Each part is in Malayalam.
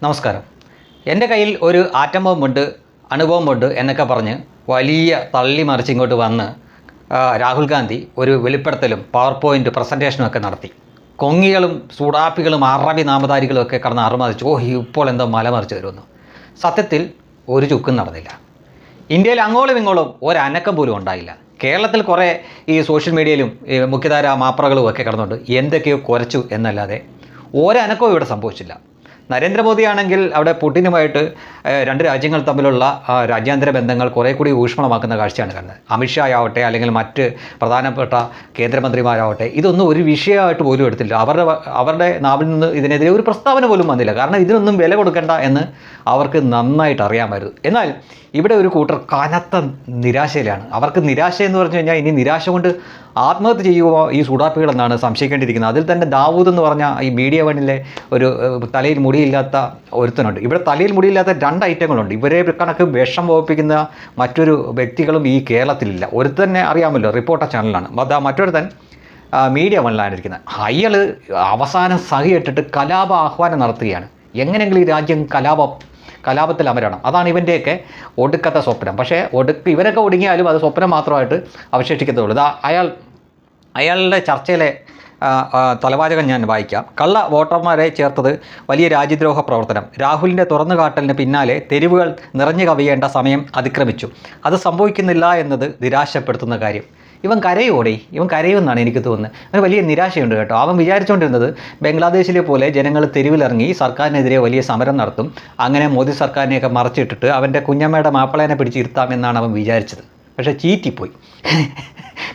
നമസ്കാരം. എൻ്റെ കയ്യിൽ ഒരു ആറ്റം ബോംബുണ്ട്, അണുബോംബുണ്ട് എന്നൊക്കെ പറഞ്ഞ് വലിയ തള്ളി മറിച്ച് ഇങ്ങോട്ട് വന്ന് രാഹുൽ ഗാന്ധി ഒരു വെളിപ്പെടുത്തലും പവർ പോയിൻ്റ് പ്രസൻറ്റേഷനും ഒക്കെ നടത്തി. കൊങ്ങികളും സൂടാപ്പികളും അറബി നാമധാരികളും ഒക്കെ കടന്ന് അറുമതിച്ചു. ഇപ്പോൾ എന്തോ മലമറിച്ച് വരുമെന്ന്. സത്യത്തിൽ ഒരു ചുക്കും നടന്നില്ല. ഇന്ത്യയിൽ അങ്ങോളം ഇങ്ങോളം ഒരനക്കം പോലും ഉണ്ടായില്ല. കേരളത്തിൽ കുറേ ഈ സോഷ്യൽ മീഡിയയിലും മുഖ്യധാര മാപ്രകളും ഒക്കെ കടന്നുകൊണ്ട് എന്തൊക്കെയോ കുരച്ചു എന്നല്ലാതെ ഒരനക്കവും ഇവിടെ സംഭവിച്ചില്ല. നരേന്ദ്രമോദിയാണെങ്കിൽ അവിടെ പുടിനുമായിട്ട് രണ്ട് രാജ്യങ്ങൾ തമ്മിലുള്ള രാജ്യാന്തര ബന്ധങ്ങൾ കുറേ കൂടി ഊഷ്മളമാക്കുന്ന കാഴ്ചയാണ് കാണുന്നത്. അമിത്ഷാ ആവട്ടെ അല്ലെങ്കിൽ മറ്റ് പ്രധാനപ്പെട്ട കേന്ദ്രമന്ത്രിമാരാവട്ടെ ഇതൊന്നും ഒരു വിഷയമായിട്ട് പോലും എടുത്തില്ല. അവരുടെ നാവിൽ നിന്ന് ഇതിനെതിരെ ഒരു പ്രസ്താവന പോലും വന്നില്ല. കാരണം ഇതിനൊന്നും വില കൊടുക്കേണ്ട എന്ന് അവർക്ക് നന്നായിട്ട് അറിയാമായിരുന്നു. എന്നാൽ ഇവിടെ ഒരു കൂട്ടർ കനത്ത നിരാശയിലാണ്. അവർക്ക് നിരാശ എന്ന് പറഞ്ഞു കഴിഞ്ഞാൽ ഇനി നിരാശ കൊണ്ട് ആത്മഹത്യ ചെയ്യുമോ ഈ സൂടാപ്പികളെന്നാണ് സംശയിക്കേണ്ടിയിരിക്കുന്നത്. അതിൽ തന്നെ ദാവൂദ് എന്ന് പറഞ്ഞ ഈ മീഡിയ വണ്ണിലെ ഒരു തലയിൽ മുടിയില്ലാത്ത ഒരുത്തനുണ്ട്. ഇവിടെ തലയിൽ മുടിയില്ലാത്ത രണ്ട് ഐറ്റങ്ങളുണ്ട്. ഇവരെ കണക്ക് വിഷം വഹിപ്പിക്കുന്ന മറ്റൊരു വ്യക്തികളും ഈ കേരളത്തിലില്ല. ഒരുത്തന്നെ അറിയാമല്ലോ, റിപ്പോർട്ടർ ചാനലാണ്. മറ്റൊരുത്തൻ മീഡിയ വണ്ണിലാണ് ഇരിക്കുന്നത്. അയാൾ അവസാനം സഹിയിട്ടിട്ട് കലാപ ആഹ്വാനം നടത്തുകയാണ്. എങ്ങനെയെങ്കിലും ഈ രാജ്യം കലാപത്തിൽ അമരണം. അതാണ് ഇവൻ്റെയൊക്കെ ഒടുക്കത്തെ സ്വപ്നം. പക്ഷേ ഇവരൊക്കെ ഒടുങ്ങിയാലും അത് സ്വപ്നം മാത്രമായിട്ട് അവശേഷിക്കത്തുള്ളൂ. അയാളുടെ ചർച്ചയിലെ തലവാചകം ഞാൻ വായിക്കാം. കള്ള വോട്ടർമാരെ ചേർത്തത് വലിയ രാജ്യദ്രോഹ പ്രവർത്തനം. രാഹുലിൻ്റെ തുറന്നുകാട്ടലിന് പിന്നാലെ തെരുവുകൾ നിറഞ്ഞു കവിയേണ്ട സമയം അതിക്രമിച്ചു. അത് സംഭവിക്കുന്നില്ല എന്നത് നിരാശപ്പെടുത്തുന്ന കാര്യം. ഇവൻ കരയുമെന്നാണ് എനിക്ക് തോന്നുന്നത്. അവന് വലിയ നിരാശയുണ്ട് കേട്ടോ. അവൻ വിചാരിച്ചുകൊണ്ടിരുന്നത് ബംഗ്ലാദേശിലെ പോലെ ജനങ്ങൾ തെരുവിലിറങ്ങി സർക്കാരിനെതിരെ വലിയ സമരം നടത്തും, അങ്ങനെ മോദി സർക്കാരിനെയൊക്കെ മറച്ചിട്ടിട്ട് അവൻ്റെ കുഞ്ഞമ്മയുടെ മാപ്പിളേനെ പിടിച്ചിരുത്താമെന്നാണ് അവൻ വിചാരിച്ചത്. പക്ഷേ ചീറ്റിപ്പോയി.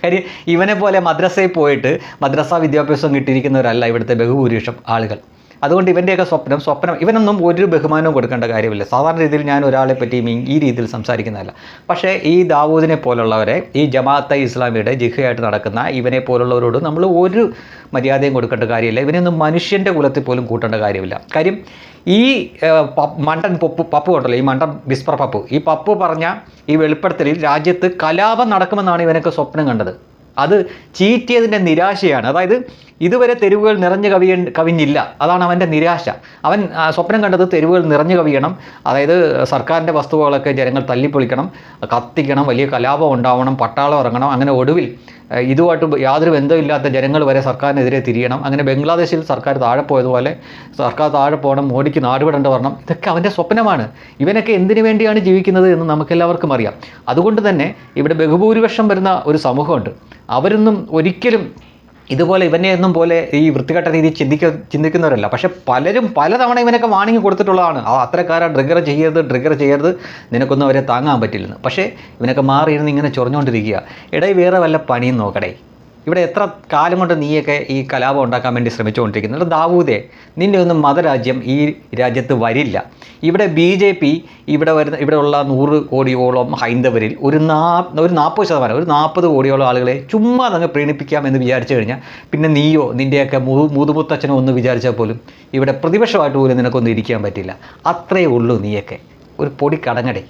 കാര്യം ഇവനെ പോലെ മദ്രസയിൽ പോയിട്ട് മദ്രസ വിദ്യാഭ്യാസം കിട്ടിയിരിക്കുന്നവരല്ല ഇവിടുത്തെ ബഹുഭൂരിപക്ഷം ആളുകൾ. അതുകൊണ്ട് ഇവൻ്റെയൊക്കെ സ്വപ്നം ഇവനൊന്നും ഒരു ബഹുമാനവും കൊടുക്കേണ്ട കാര്യമില്ല. സാധാരണ രീതിയിൽ ഞാൻ ഒരാളെ പറ്റിയും ഈ രീതിയിൽ സംസാരിക്കുന്നതല്ല. പക്ഷേ ഈ ദാവൂദിനെ പോലുള്ളവരെ, ഈ ജമാഅത്തെ ഇസ്ലാമിയുടെ ജിഹയായിട്ട് നടക്കുന്ന ഇവനെ പോലുള്ളവരോട് നമ്മൾ ഒരു മര്യാദയും കൊടുക്കേണ്ട കാര്യമില്ല. ഇവനൊന്നും മനുഷ്യൻ്റെ കുലത്തിൽ പോലും കൂട്ടേണ്ട കാര്യമില്ല. കാര്യം ഈ മണ്ടൻ പപ്പു ഉണ്ടല്ലോ, ഈ മണ്ടൻ വിസ്പർ പപ്പു, ഈ പപ്പു പറഞ്ഞ ഈ വെളിപ്പെടുത്തലിൽ രാജ്യത്ത് കലാപം നടക്കുമെന്നാണ് ഇവനൊക്കെ സ്വപ്നം കണ്ടത്. അത് ചീറ്റിയതിൻ്റെ നിരാശയാണ്. അതായത് ഇതുവരെ തെരുവുകൾ നിറഞ്ഞു കവിഞ്ഞില്ല. അതാണ് അവൻ്റെ നിരാശ. അവൻ സ്വപ്നം കണ്ടത് തെരുവുകൾ നിറഞ്ഞു കവിയണം, അതായത് സർക്കാരിൻ്റെ വസ്തുവകളൊക്കെ ജനങ്ങൾ തല്ലിപ്പൊളിക്കണം, കത്തിക്കണം, വലിയ കലാപം ഉണ്ടാവണം, പട്ടാളം ഇറങ്ങണം, അങ്ങനെ ഒടുവിൽ ഇതുമായിട്ട് യാതൊരു ബന്ധമില്ലാത്ത ജനങ്ങൾ വരെ സർക്കാരിനെതിരെ തിരിയണം. അങ്ങനെ ബംഗ്ലാദേശിൽ സർക്കാർ താഴെ പോയതുപോലെ സർക്കാർ താഴെ പോകണം, മോഡിക്ക് നാടുവിടേണ്ട വരണം. ഇതൊക്കെ അവൻ്റെ സ്വപ്നമാണ്. ഇവനൊക്കെ എന്തിനു വേണ്ടിയാണ് ജീവിക്കുന്നത് എന്ന് നമുക്കെല്ലാവർക്കും അറിയാം. അതുകൊണ്ട് തന്നെ ഇവിടെ ബഹുഭൂരിപക്ഷം വരുന്ന ഒരു സമൂഹമുണ്ട്. അവരൊന്നും ഒരിക്കലും ഇതുപോലെ ഇവനെയൊന്നും പോലെ ഈ വൃത്തികെട്ട രീതി ചിന്തിക്കുന്നവരല്ല. പക്ഷെ പലരും പലതവണ ഇവനൊക്കെ വാണിംഗ് കൊടുത്തിട്ടുള്ളതാണ്. അത്തരക്കാരെ ട്രിഗർ ചെയ്യരുത്, നിനക്കൊന്നും അവരെ താങ്ങാൻ പറ്റില്ലെന്ന്. പക്ഷേ ഇവനൊക്കെ മാറിയിരുന്ന് ഇങ്ങനെ ചൊറിഞ്ഞുകൊണ്ടിരിക്കുക. ഇടയിൽ വേറെ വല്ല പണിയും നോക്കടേ. ഇവിടെ എത്ര കാലം കൊണ്ട് നീയൊക്കെ ഈ കലാപം ഉണ്ടാക്കാൻ വേണ്ടി ശ്രമിച്ചുകൊണ്ടിരിക്കുന്നത്? ദാവൂദേ, നിൻ്റെ ഒന്നും മതരാജ്യം ഈ രാജ്യത്ത് വരില്ല. ഇവിടെ BJP ഇവിടെ ഉള്ള 100 കോടിയോളം ഹൈന്ദവരിൽ ഒരു 40%, ഒരു 40 കോടിയോളം ആളുകളെ ചുമ്മാ അങ്ങ് പ്രീണിപ്പിക്കാമെന്ന് വിചാരിച്ചു കഴിഞ്ഞാൽ പിന്നെ നീയോ നിൻ്റെയൊക്കെ മുതുമുത്തച്ഛനോ ഒന്ന് വിചാരിച്ചാൽ പോലും ഇവിടെ പ്രതിപക്ഷമായിട്ട് പോലും നിനക്കൊന്നും ഇരിക്കാൻ പറ്റില്ല. അത്രയേ ഉള്ളൂ. നീയൊക്കെ ഒരു പൊടി കടങ്ങടേ.